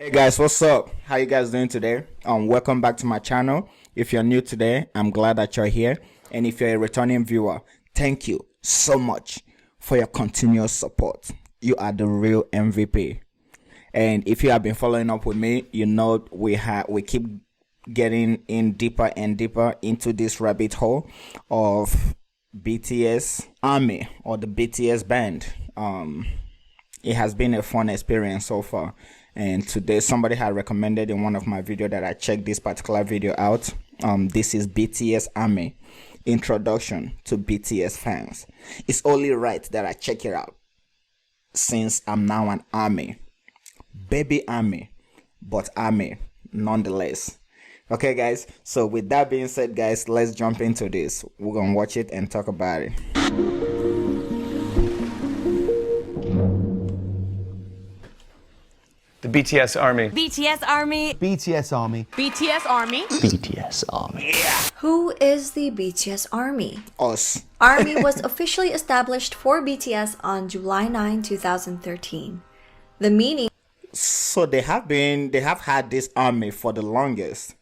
Hey guys, what's up? How you guys doing today? Welcome back to my channel. If you're new today, I'm glad that you're here. And if you're a returning viewer, thank you so much for your continuous support. You are the real MVP. And if you have been following up with me, you know we keep getting in deeper and deeper into this rabbit hole of BTS ARMY or the BTS band. It has been a fun experience so far. And today somebody had recommended in one of my videos that I check this particular video out. This is BTS ARMY, Introduction to BTS Fans. It's only right that I check it out since I'm now an ARMY. Baby ARMY, but ARMY nonetheless. Okay guys, so with that being said guys, let's jump into this. We're gonna watch it and talk about it. The BTS ARMY. BTS ARMY. BTS ARMY. BTS ARMY. BTS ARMY. Who is the BTS ARMY? Us. ARMY was officially established for BTS on July 9, 2013. The meaning So they have had this ARMY for the longest.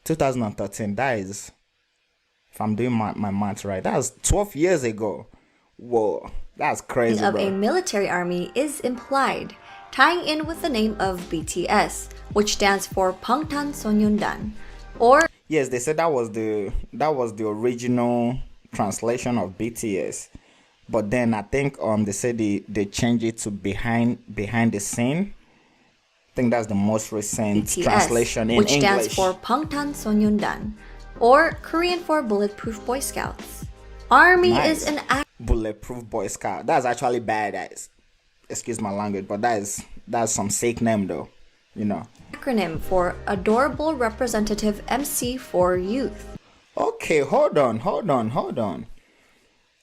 2013, that is, if I'm doing my math right, that's 12 years ago. Whoa, that's crazy, of bro. a military army is implied, tying in with the name of BTS, which stands for Bangtan or Yes, they said that was the original translation of BTS, but then I think they said they changed it to behind the scene. I think that's the most recent BTS, translation in which English. stands for Bangtan, or Korean for Bulletproof Boy Scouts. ARMY Nice. is an Bulletproof Boy Scout. That's actually badass. Excuse my language, but that's some sick name though, you know. acronym for Adorable Representative MC for Youth. Okay, hold on.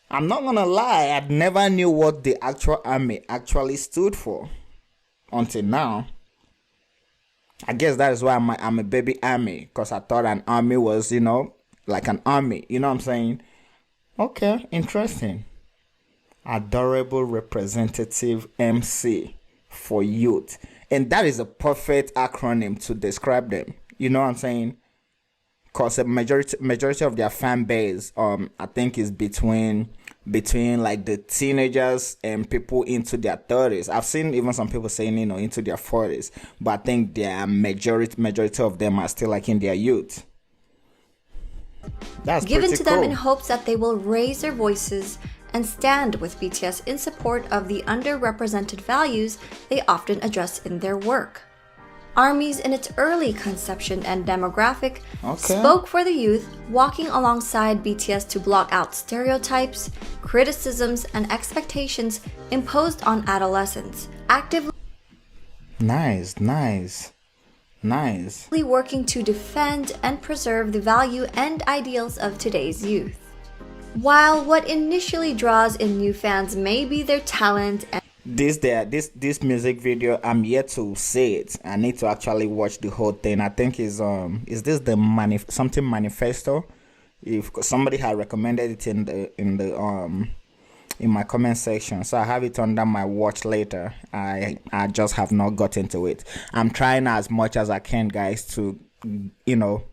I'm not gonna lie, I never knew what the actual ARMY actually stood for until now. I guess that is why I'm a baby ARMY, because I thought an army was, you know, like an army. You know what I'm saying? Okay, interesting. Adorable Representative MC for Youth. And that is a perfect acronym to describe them. You know what I'm saying? Because the majority of their fan base, I think is between like the teenagers and people into their 30s. I've seen even some people saying, you know, into their 40s, but I think their majority of them are still like in their youth. That's Given pretty to them cool. in hopes that they will raise their voices and stand with BTS in support of the underrepresented values they often address in their work. ARMYs in its early conception and demographic spoke for the youth, walking alongside BTS to block out stereotypes, criticisms, and expectations imposed on adolescents, actively Nice. working to defend and preserve the value and ideals of today's youth. While what initially draws in new fans may be their talent and This music video, I'm yet to see it. I need to actually watch the whole thing. I think is this the something manifesto? If somebody had recommended it in my comment section, so I have it under my watch later. I just have not gotten to it. I'm trying as much as I can, guys, to, you know,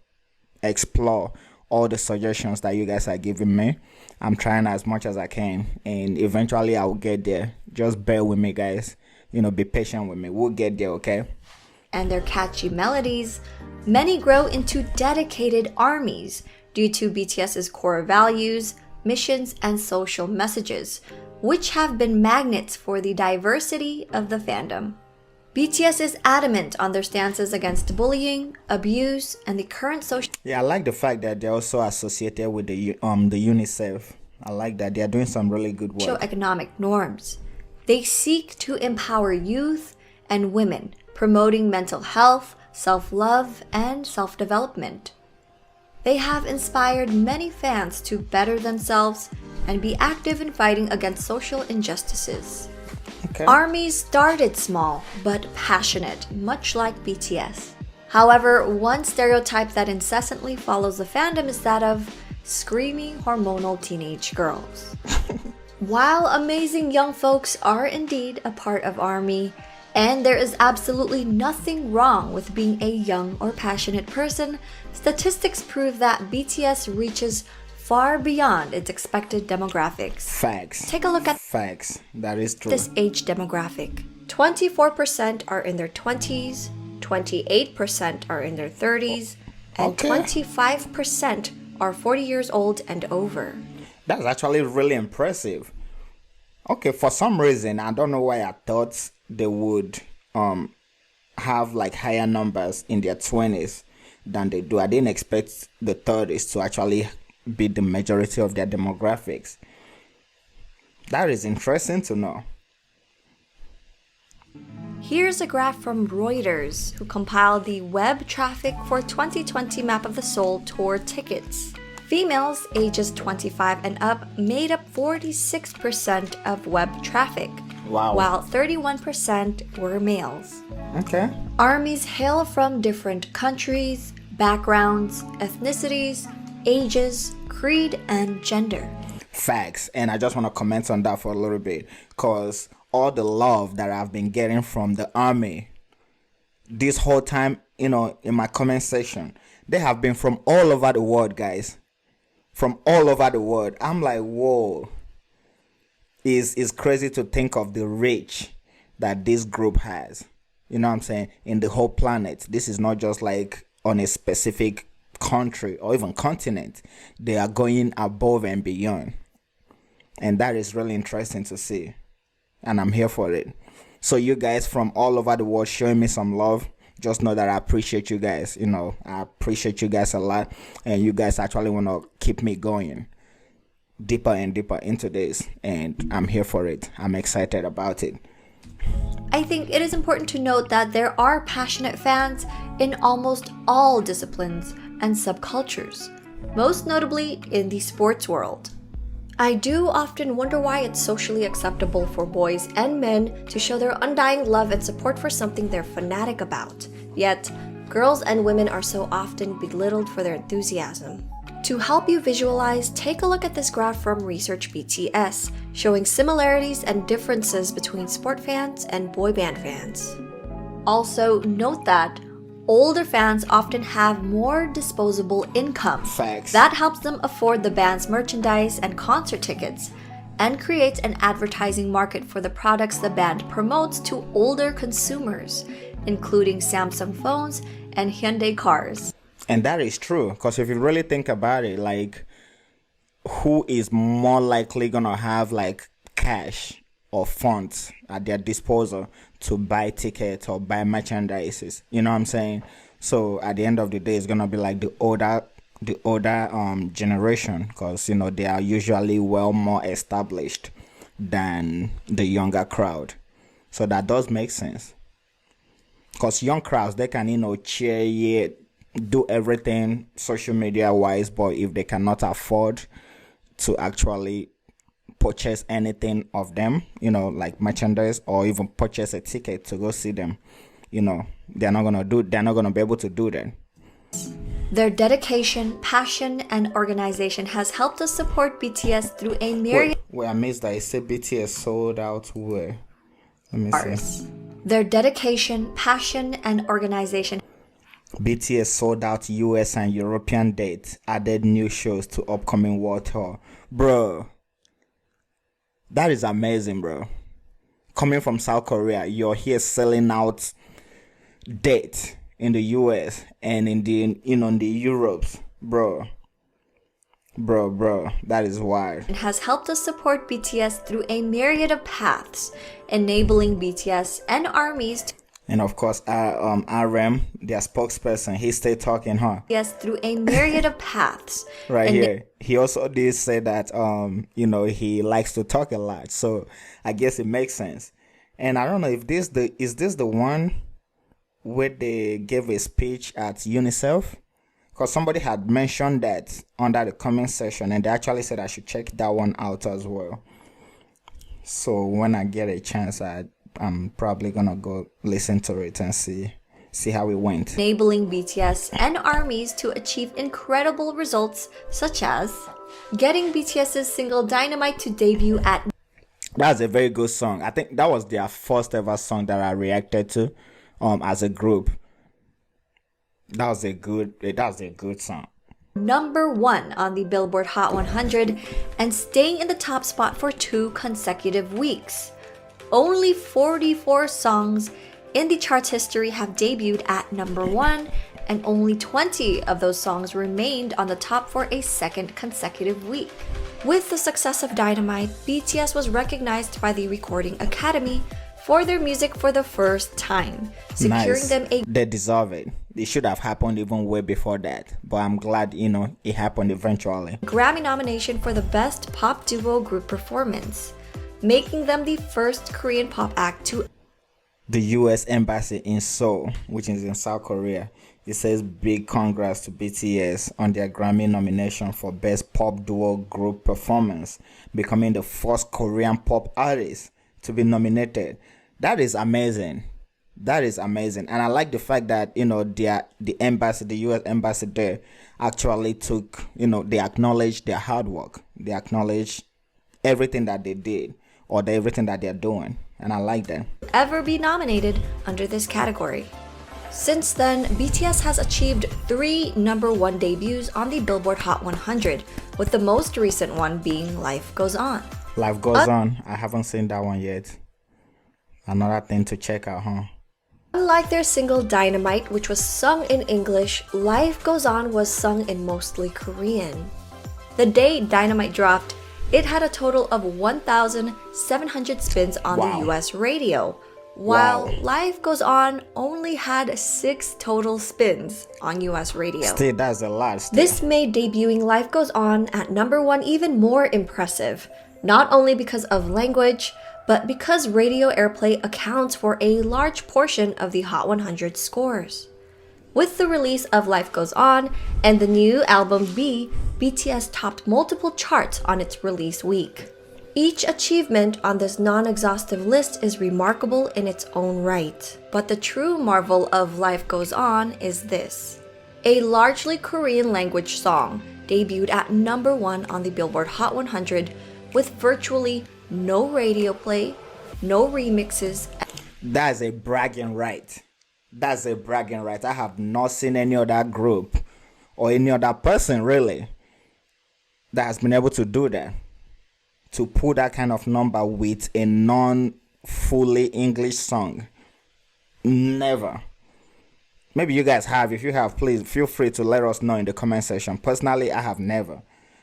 explore all the suggestions that you guys are giving me. I'm trying as much as I can, and eventually I'll get there. Just bear with me, guys. You know, be patient with me. We'll get there, okay? and their catchy melodies, many grow into dedicated armies due to BTS's core values, missions, and social messages, which have been magnets for the diversity of the fandom. BTS is adamant on their stances against bullying, abuse, and the current social Yeah, I like the fact that they're also associated with the UNICEF. I like that they're doing some really good work. economic norms. They seek to empower youth and women, promoting mental health, self-love, and self-development. They have inspired many fans to better themselves and be active in fighting against social injustices. Okay. ARMY started small but passionate, much like BTS. However, one stereotype that incessantly follows the fandom is that of screaming hormonal teenage girls. While amazing young folks are indeed a part of ARMY, And there is absolutely nothing wrong with being a young or passionate person. Statistics prove that BTS reaches far beyond its expected demographics. Facts. Take a look at Facts. That is true. this age demographic. 24% are in their 20s, 28% are in their 30s, and Okay. 25% are 40 years old and over. That's actually really impressive. Okay, for some reason, I don't know why I thought they would have like higher numbers in their 20s than they do. I didn't expect the 30s to actually be the majority of their demographics. That is interesting to know. Here's a graph from Reuters, who compiled the web traffic for 2020 Map of the Soul tour tickets. Females ages 25 and up made up 46% of web traffic, Wow. while 31% were males. Okay. ARMYs hail from different countries, backgrounds, ethnicities, ages, creed, and gender. Facts. And I just want to comment on that for a little bit, because all the love that I've been getting from the ARMY this whole time, in my comment section, they have been from all over the world, guys. From all over the world. I'm like, whoa. It's crazy to think of the reach that this group has. You know what I'm saying? In the whole planet. This is not just like on a specific country or even continent. They are going above and beyond. And that is really interesting to see. And I'm here for it. So you guys from all over the world showing me some love, just know that I appreciate you guys. I appreciate you guys a lot. And you guys actually want to keep me going deeper and deeper into this. And I'm here for it. I'm excited about it. I think it is important to note that there are passionate fans in almost all disciplines and subcultures, most notably in the sports world. I do often wonder why it's socially acceptable for boys and men to show their undying love and support for something they're fanatic about, yet girls and women are so often belittled for their enthusiasm. To help you visualize, take a look at this graph from Research BTS, showing similarities and differences between sport fans and boy band fans. Also, note that older fans often have more disposable income. Facts. That helps them afford the band's merchandise and concert tickets, and creates an advertising market for the products the band promotes to older consumers, including Samsung phones and Hyundai cars. And that is true, because if you really think about it, like, who is more likely gonna have like cash or funds at their disposal to buy tickets or buy merchandises? You know what I'm saying? So at the end of the day, it's gonna be like the older generation, because they are usually well more established than the younger crowd. So that does make sense, because young crowds, they can cheer, do everything social media wise, but if they cannot afford to actually purchase anything of them, like merchandise, or even purchase a ticket to go see them, they're not gonna be able to do that. Their dedication, passion, and organization has helped us support BTS through a myriad Wait, I missed that. It said BTS sold out where? Let me see. Their dedication, passion, and organization BTS sold out US and European dates, added new shows to upcoming world tour. Bro, that is amazing, bro. Coming from South Korea, you're here selling out dates in the US and in the Europes. Bro, that is wild. has helped us support BTS through a myriad of paths, enabling BTS and ARMYs to And of course, RM, their spokesperson, he stayed talking, huh? yes, through a myriad of paths. Right here. He also did say that, he likes to talk a lot. So I guess it makes sense. And I don't know if is this the one where they gave a speech at UNICEF? Because somebody had mentioned that under the comment section, and they actually said I should check that one out as well. So when I get a chance, I'm probably gonna go listen to it and see how it went. Enabling BTS and ARMYs to achieve incredible results, such as getting BTS's single Dynamite to debut at That's a very good song. I think that was their first ever song that I reacted to as a group. That was a good song. Number 1 on the Billboard Hot 100 and staying in the top spot for 2 consecutive weeks. Only 44 songs in the chart's history have debuted at number 1, and only 20 of those songs remained on the top for a second consecutive week. With the success of Dynamite, BTS was recognized by the Recording Academy for their music for the first time, securing them a... They deserve it. It should have happened even way before that, but I'm glad, it happened eventually. Grammy nomination for the Best Pop Duo Group Performance, making them the first Korean pop act to... The U.S. Embassy in Seoul, which is in South Korea, it says big congrats to BTS on their Grammy nomination for Best Pop Duo Group Performance, becoming the first Korean pop artist to be nominated. That is amazing. That is amazing. And I like the fact that, the embassy, the U.S. embassy there actually took, they acknowledged their hard work. They acknowledged everything that they did or everything that they're doing. And I like that. Ever be nominated under this category. Since then, BTS has achieved 3 number 1 debuts on the Billboard Hot 100, with the most recent one being Life Goes On. Life Goes On. I haven't seen that one yet. Another thing to check out, huh? Unlike their single Dynamite, which was sung in English, Life Goes On was sung in mostly Korean. The day Dynamite dropped, it had a total of 1,700 spins on the US radio, while Life Goes On only had 6 total spins on US radio. Still, that's a lot. Still. This made debuting Life Goes On at number 1 even more impressive, not only because of language, but because radio airplay accounts for a large portion of the Hot 100 scores. With the release of Life Goes On and the new album B, BTS topped multiple charts on its release week. Each achievement on this non-exhaustive list is remarkable in its own right, but the true marvel of Life Goes On is this. A largely Korean language song debuted at number 1 on the Billboard Hot 100 with virtually no radio play, no remixes. That's a bragging right. That's a bragging right. I have not seen any other group or any other person really that has been able to do that. To put that kind of number with a non-fully English song. Never. Maybe you guys have. If you have, please feel free to let us know in the comment section. Personally, I have never.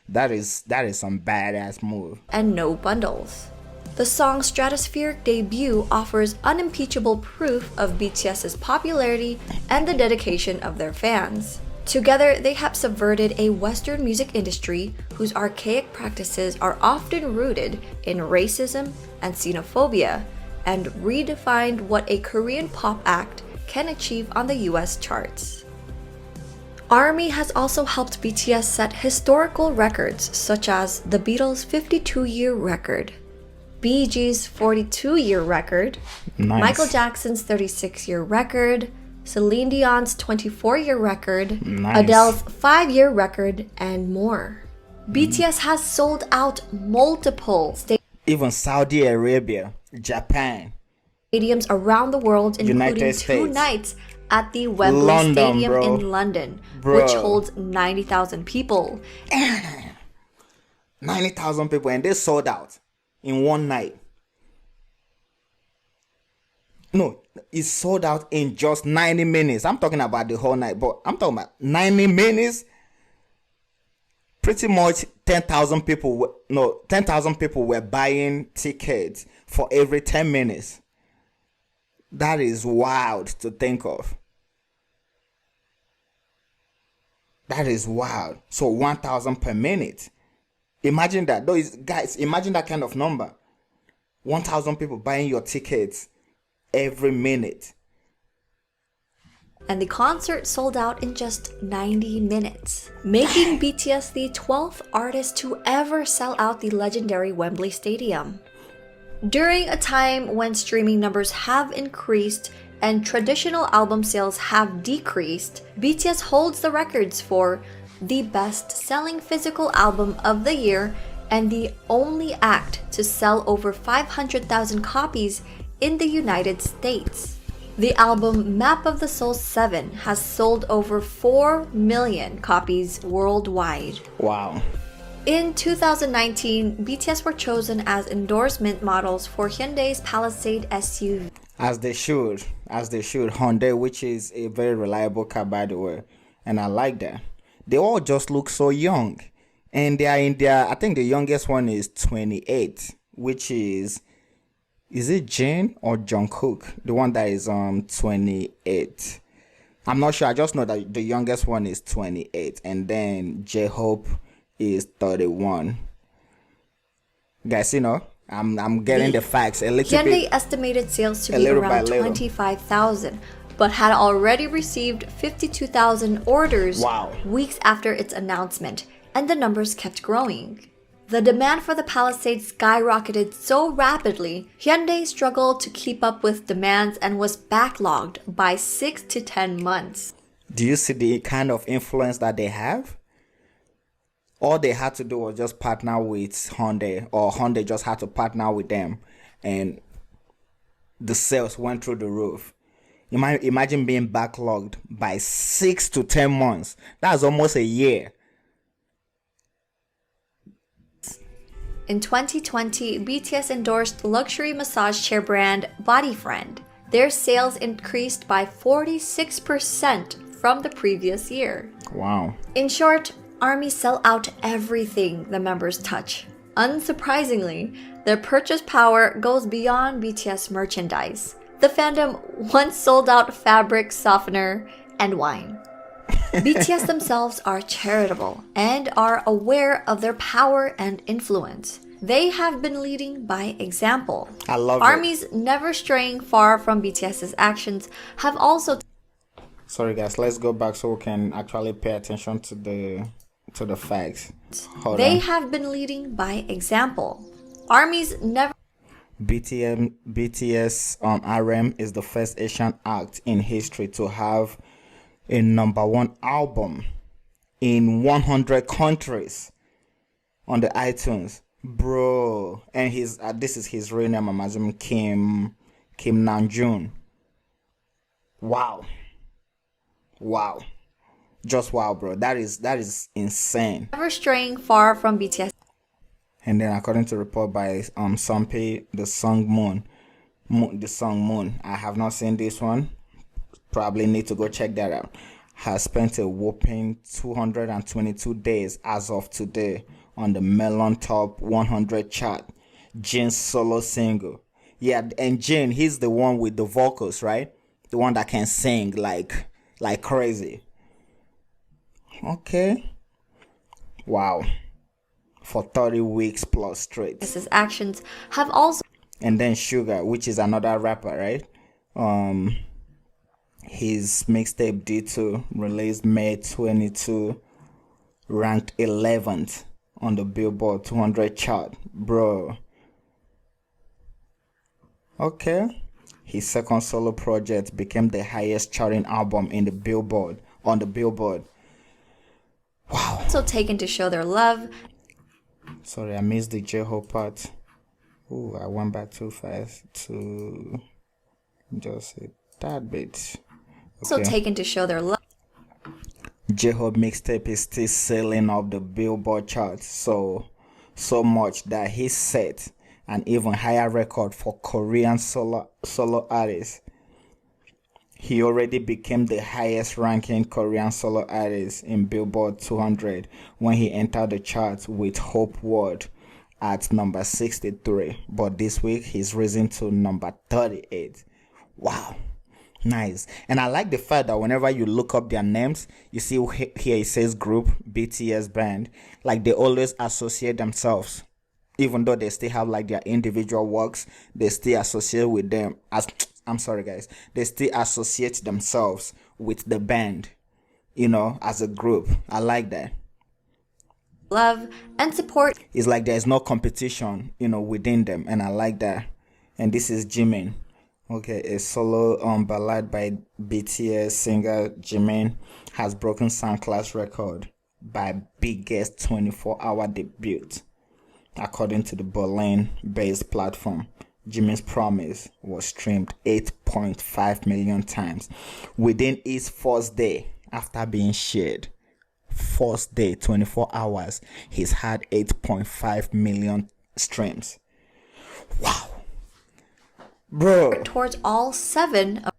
That is some badass move. And no bundles. The song's stratospheric debut offers unimpeachable proof of BTS's popularity and the dedication of their fans. Together, they have subverted a Western music industry whose archaic practices are often rooted in racism and xenophobia, and redefined what a Korean pop act can achieve on the US charts. ARMY has also helped BTS set historical records such as the Beatles' 52-year record, Bee Gees' 42-year record, Michael Jackson's 36-year record, Celine Dion's 24-year record, Adele's 5-year record, and more. BTS has sold out multiple even Saudi Arabia, Japan, stadiums around the world, including 2 nights at the Wembley Stadium in London, which holds 90,000 people. 90,000 people, and they sold out in one night. No, it sold out in just 90 minutes. I'm talking about the whole night, but I'm talking about 90 minutes. Pretty much 10,000 people. 10,000 people were buying tickets for every 10 minutes. That is wild to think of. That is wild. So 1,000 per minute. Imagine that. Those guys, imagine that kind of number. 1,000 people buying your tickets every minute. And the concert sold out in just 90 minutes, making BTS the 12th artist to ever sell out the legendary Wembley Stadium. During a time when streaming numbers have increased and traditional album sales have decreased, BTS holds the records for the best-selling physical album of the year and the only act to sell over 500,000 copies in the United States. The album Map of the Soul 7 has sold over 4 million copies worldwide. Wow. In 2019, BTS were chosen as endorsement models for Hyundai's Palisade SUV. As they should. Hyundai, which is a very reliable car, by the way. And I like that. They all just look so young. And they are in their, I think the youngest one is 28, which is it Jin or Jungkook? The one that is 28. I'm not sure. I just know that the youngest one is 28. And then J-Hope is 31. Guys, I'm getting the facts a little Hyundai bit. estimated sales to be around 25,000, but had already received 52,000 orders weeks after its announcement, and the numbers kept growing. The demand for the Palisade skyrocketed so rapidly, Hyundai struggled to keep up with demands and was backlogged by 6 to 10 months. Do you see the kind of influence that they have? All they had to do was just partner with Hyundai, or Hyundai just had to partner with them, and the sales went through the roof. Imagine being backlogged by 6 to 10 months. That's almost a year. In 2020, BTS endorsed luxury massage chair brand Bodyfriend. Their sales increased by 46% from the previous year. Wow. In short, ARMY sell out everything the members touch. Unsurprisingly, their purchase power goes beyond BTS merchandise. The fandom once sold out fabric softener and wine. BTS themselves are charitable and are aware of their power and influence. They have been leading by example. I love it. ARMY's never straying far from BTS's actions have also... Sorry guys, let's go back so we can actually pay attention to the facts. They have been leading by example. ARMY's never... BTS ARMY is the first Asian act in history to have a #1 album in 100 countries on the iTunes, bro. And this is his real name. I'm assuming Kim Namjoon. Wow, just wow, bro. That is insane. Never straying far from BTS. And then, according to report by Sumpy, the song Moon. I have not seen this one. Probably need to go check that out. Has spent a whopping 222 days as of today on the Melon Top 100 chart. Jin's solo single. Yeah, and Jin, he's the one with the vocals, right? The one that can sing like crazy. Okay. Wow. For 30 weeks plus straight. His actions have also... And then Sugar, which is another rapper, right? His mixtape D2 released May 22, ranked 11th on the Billboard 200 chart, bro. Okay. His second solo project became the highest charting album in the Billboard, on the Billboard. Wow. Also taken to show their love. Sorry, I missed the J-Hope part. Ooh, I went back too fast to just a tad bit. Also taken to show their love. J-Hope mixtape is still selling off the Billboard charts so much that he set an even higher record for Korean solo artists. He already became the highest ranking Korean solo artist in Billboard 200 when he entered the charts with Hope World at number 63. But this week he's risen to number 38. Wow. Nice. And I like the fact that whenever you look up their names, you see here it says group, BTS band. Like they always associate themselves. Even though they still have like their individual works, they still associate with them as... I'm sorry guys. They still associate themselves with the band, as a group. I like that. Love and support. It's like there's no competition, within them. And I like that. And this is Jimin. Okay, a solo ballad by BTS singer Jimin has broken SoundCloud's record by biggest 24-hour debut. According to the Berlin-based platform, Jimmy's Promise was streamed 8.5 million times within its first day after being shared. First day, 24 hours, he's had 8.5 million streams. Wow. Bro. Towards all 7 of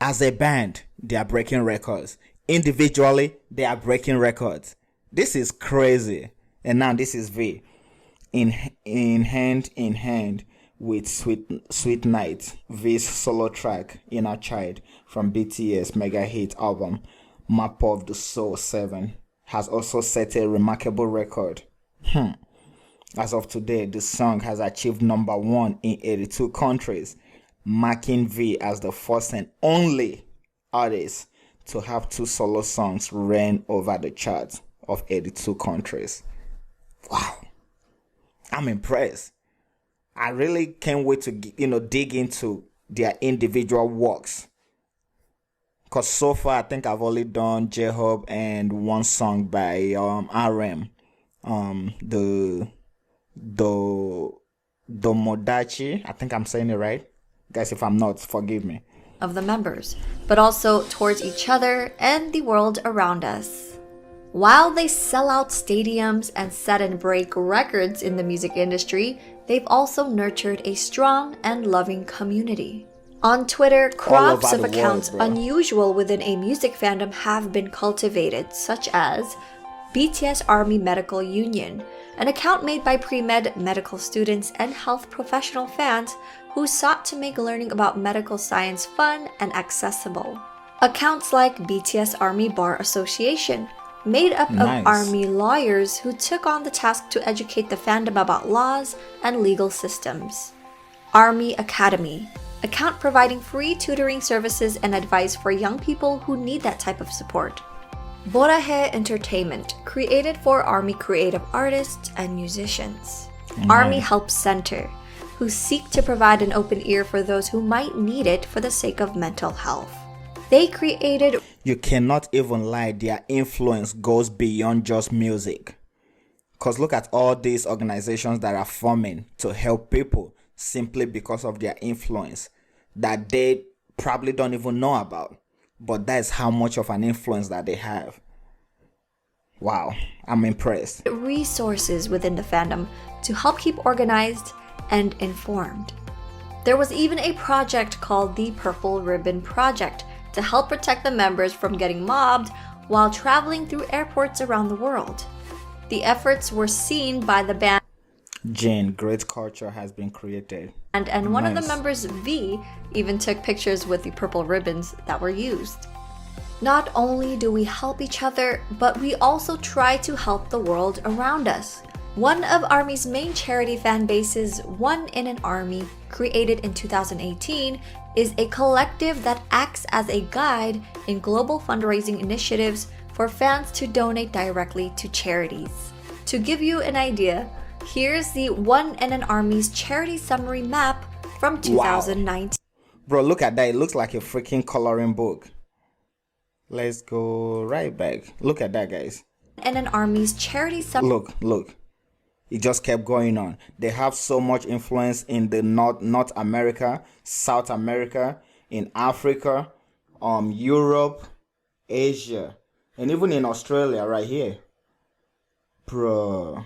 As a band, they are breaking records. Individually, they are breaking records. This is crazy. And now this is V. In hand with Sweet Night, V's solo track Inner Child from BTS mega hit album Map of the Soul 7 has also set a remarkable record. As of today, the song has achieved number 1 in 82 countries, marking V as the first and only artist to have 2 solo songs reign over the charts of 82 countries. Wow. I'm impressed. I really can't wait to dig into their individual works. Because so far I think I've only done J-Hope and one song by RM. The Domodachi. I think I'm saying it right. Guys, if I'm not, forgive me. Of the members, but also towards each other and the world around us. While they sell out stadiums and set and break records in the music industry, they've also nurtured a strong and loving community. On Twitter, crops of accounts unusual within a music fandom have been cultivated, such as BTS ARMY Medical Union, an account made by pre-med medical students and health professional fans who sought to make learning about medical science fun and accessible. Accounts like BTS ARMY Bar Association, made up of ARMY lawyers who took on the task to educate the fandom about laws and legal systems. ARMY Academy, account providing free tutoring services and advice for young people who need that type of support. Borahe Entertainment, created for ARMY creative artists and musicians. ARMY Help Center, who seek to provide an open ear for those who might need it for the sake of mental health. They created... You cannot even lie, their influence goes beyond just music. Because look at all these organizations that are forming to help people simply because of their influence that they probably don't even know about. But that's how much of an influence that they have. Wow, I'm impressed. Resources within the fandom to help keep organized and informed. There was even a project called the Purple Ribbon Project to help protect the members from getting mobbed while traveling through airports around the world. The efforts were seen by the band Jane, great culture has been created. And one of the members, V, even took pictures with the purple ribbons that were used. Not only do we help each other, but we also try to help the world around us. One of ARMY's main charity fan bases, One in an Army, created in 2018, is a collective that acts as a guide in global fundraising initiatives for fans to donate directly to charities. To give you an idea, here's the One in an Army's charity summary map from 2019. Wow. Bro, look at that. It looks like a freaking coloring book. Let's go right back. Look at that, guys. And an Army's charity summary. Look. It just kept going on. They have so much influence in the North America, South America, in Africa, Europe, Asia, and even in Australia right here. Bro.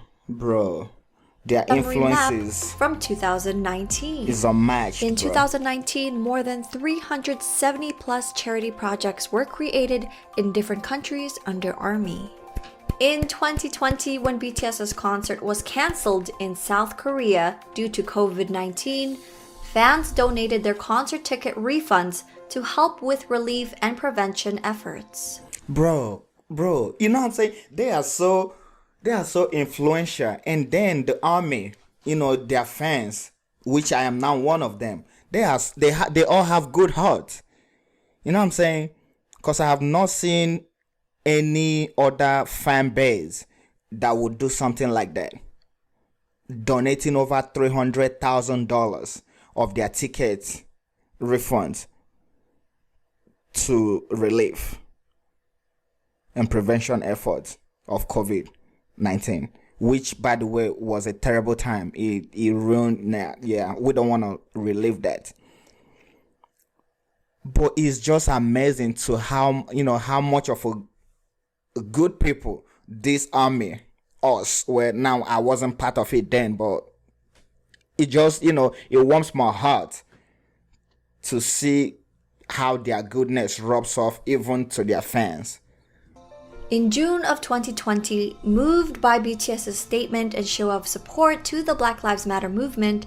Their influences from 2019 is unmatched. In 2019, more than 370 plus charity projects were created in different countries under ARMY. In 2020, when BTS's concert was cancelled in South Korea due to COVID-19, fans donated their concert ticket refunds to help with relief and prevention efforts. Bro, you know what I'm saying? They are so influential. And then the ARMY, their fans, which I am now one of them, they all have good hearts. You know what I'm saying? Because I have not seen any other fan base that would do something like that, donating over $300,000 of their ticket refunds to relief and prevention efforts of COVID-19, which, by the way, was a terrible time. It ruined that. Yeah, we don't want to relive that. But it's just amazing to how much of a good people this army, us, where now I wasn't part of it then, but it just, it warms my heart to see how their goodness rubs off even to their fans. In June of 2020, moved by BTS's statement and show of support to the Black Lives Matter movement,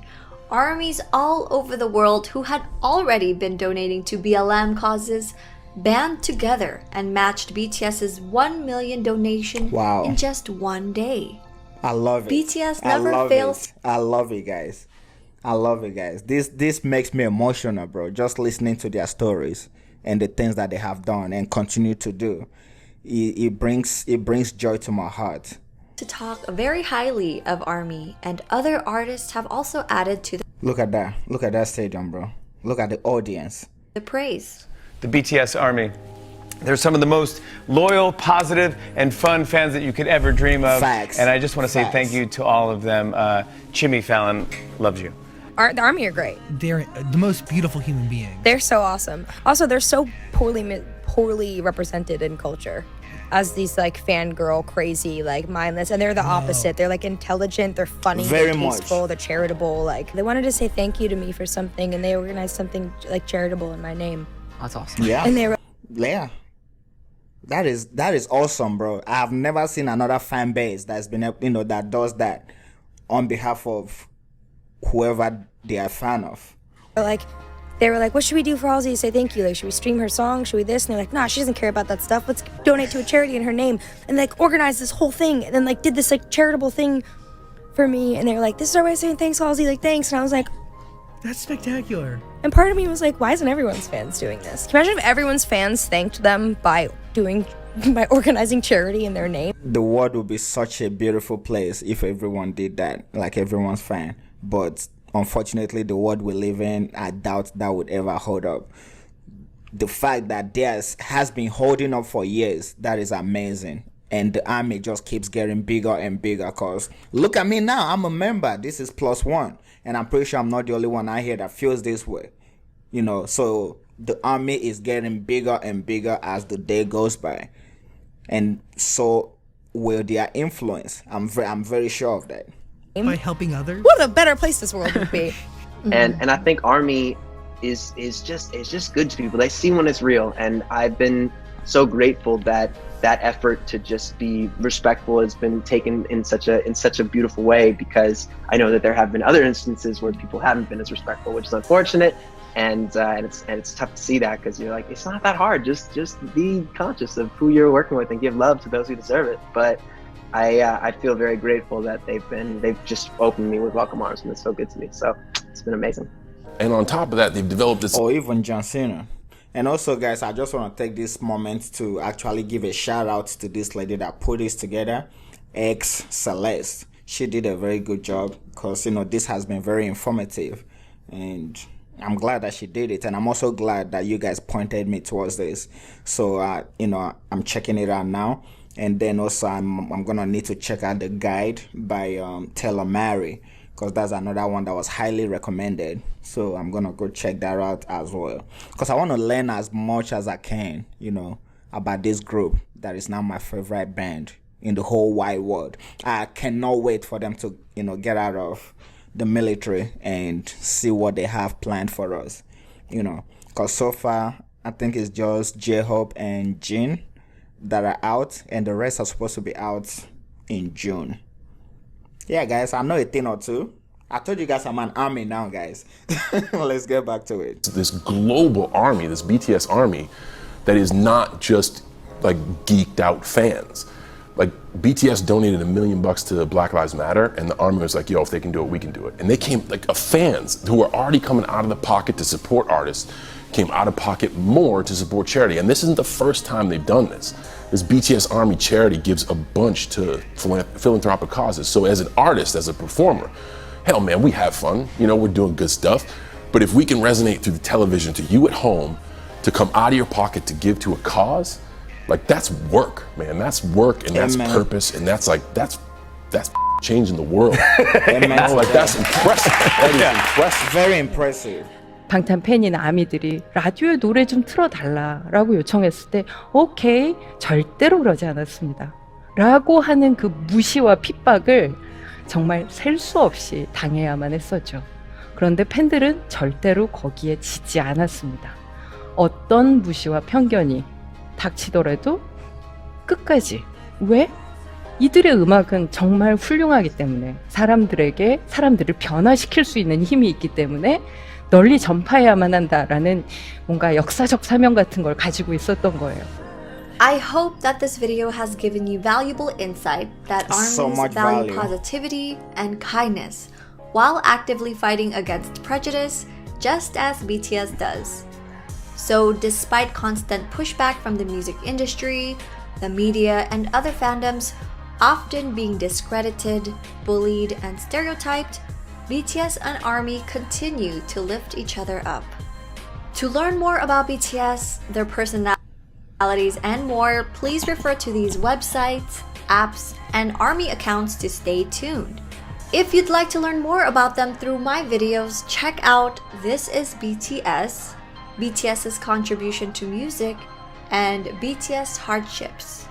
armies all over the world who had already been donating to BLM causes band together and matched BTS's 1 million donation in just one day. I love it. BTS never fails. I love it, guys. I love it, guys. This makes me emotional, bro. Just listening to their stories and the things that they have done and continue to do. It brings joy to my heart. To talk very highly of ARMY, and other artists have also added to Look at that stadium, bro. Look at the audience. the praise. The BTS ARMY. They're some of the most loyal, positive, and fun fans that you could ever dream of. Facts. And I just want to say Facts. thank you to all of them. Chimmy Fallon loves you. The ARMY are great. They're the most beautiful human beings. They're so awesome. Also, they're so poorly represented in culture as these like fangirl, crazy, like mindless, and they're the opposite. They're like intelligent, they're funny, Very they're tasteful, much. they're charitable. Like they wanted to say thank you to me for something, and they organized something like charitable in my name. That's awesome. Yeah. And they were Yeah. That is awesome, bro. I've never seen another fan base that's been that does that on behalf of whoever they are a fan of. they were like, what should we do for Halsey to say thank you? Like, should we stream her song? Should we this? And they're like, nah, she doesn't care about that stuff. Let's donate to a charity in her name. And like organized this whole thing and then like did this like charitable thing for me. And they were like, this is our way of saying thanks, Halsey. Like, thanks. And I was like, That's spectacular. and part of me was like, why isn't everyone's fans doing this? Can you imagine if everyone's fans thanked them by organizing charity in their name? The world would be such a beautiful place if everyone did that, like everyone's fan. But unfortunately, the world we live in, I doubt that would ever hold up. The fact that theirs has been holding up for years, that is amazing. And the army just keeps getting bigger and bigger, because look at me now, I'm a member. This is +1. And I'm pretty sure I'm not the only one out here that feels this way. So the army is getting bigger and bigger as the day goes by. And so will their influence. I'm very sure of that. By helping others. What a better place this world would be. And I think ARMY is just good to people. They see when it's real, and I've been so grateful that effort to just be respectful has been taken in such a beautiful way, because I know that there have been other instances where people haven't been as respectful, which is unfortunate, and it's tough to see that, because you're like, it's not that hard. Just be conscious of who you're working with and give love to those who deserve it. But I feel very grateful that they've just opened me with welcome arms, and it's so good to me. So it's been amazing. And on top of that, they've developed this. Or even John Cena. And also, guys, I just want to take this moment to actually give a shout out to this lady that put this together, ex Celeste. She did a very good job, because this has been very informative, and I'm glad that she did it. And I'm also glad that you guys pointed me towards this. So I'm checking it out now. And then also I'm gonna need to check out the guide by Taylor Mary, because that's another one that was highly recommended. So I'm gonna go check that out as well, because I want to learn as much as I can, about this group that is now my favorite band in the whole wide world. I cannot wait for them to get out of the military and see what they have planned for us, because so far I think it's just J-Hope and Jin that are out, and the rest are supposed to be out in June. Yeah, guys, I know a thing or two. I told you guys I'm an army now, guys. Let's get back to it. This global army, this BTS ARMY, that is not just like geeked out fans. Like BTS donated $1 million to Black Lives Matter, and the army was like, yo, if they can do it, we can do it. And they came, like fans who were already coming out of the pocket to support artists, came out of pocket more to support charity. And this isn't the first time they've done this. This BTS ARMY charity gives a bunch to philanthropic causes. So as an artist, as a performer, hell man, we have fun, we're doing good stuff. But if we can resonate through the television to you at home, to come out of your pocket to give to a cause, like that's work, man. That's work, and that's purpose, and that's changing the world. It meant to Like, them. that's impressive. That is impressive. Very impressive. 방탄 팬이나 아미들이 라디오에 노래 좀 틀어달라라고 요청했을 때 오케이, 절대로 그러지 않았습니다. 라고 하는 그 무시와 핍박을 정말 셀 수 없이 당해야만 했었죠. 그런데 팬들은 절대로 거기에 지지 않았습니다. 어떤 무시와 편견이 닥치더라도 끝까지. 왜? 이들의 음악은 정말 훌륭하기 때문에 사람들을 변화시킬 수 있는 힘이 있기 때문에 널리 전파해야만 한다라는 뭔가 역사적 사명 같은 걸 가지고 있었던 거예요. I hope that this video has given you valuable insight that So ARMYs much value value. positivity and kindness while actively fighting against prejudice, just as BTS does. So, despite constant pushback from the music industry, the media, and other fandoms, often being discredited, bullied, and stereotyped, BTS and ARMY continue to lift each other up. To learn more about BTS, their personalities, and more, please refer to these websites, apps, and ARMY accounts to stay tuned. If you'd like to learn more about them through my videos, check out This is BTS, BTS's contribution to music, and BTS Hardships.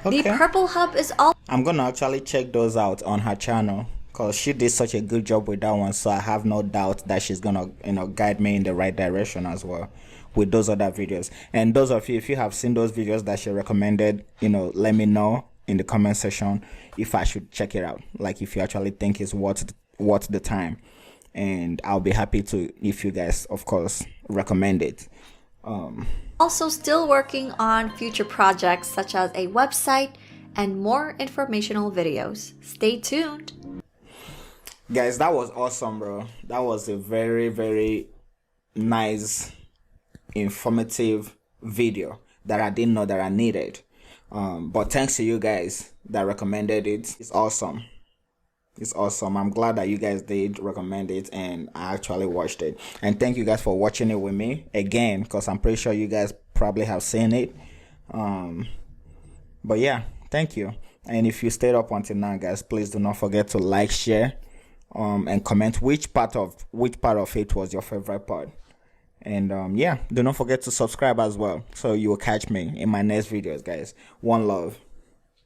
Okay. The Purple Hub is all I'm gonna actually check those out on her channel because she did such a good job with that one. So I have no doubt that she's gonna, guide me in the right direction as well with those other videos. And those of you, if you have seen those videos that she recommended, let me know in the comment section if I should check it out. Like if you actually think it's worth the time, and I'll be happy to if you guys, of course, recommend it. also still working on future projects such as a website and more informational videos. Stay tuned. Guys, that was awesome, bro. That was a very, very nice, informative video that I didn't know that I needed. But thanks to you guys that recommended it. It's awesome. It's awesome. I'm glad that you guys did recommend it and I actually watched it. And thank you guys for watching it with me again, because I'm pretty sure you guys probably have seen it. But yeah, thank you. And if you stayed up until now, guys, please do not forget to like, share, and comment which part of it was your favorite part. And yeah, do not forget to subscribe as well, so you will catch me in my next videos, guys. One love.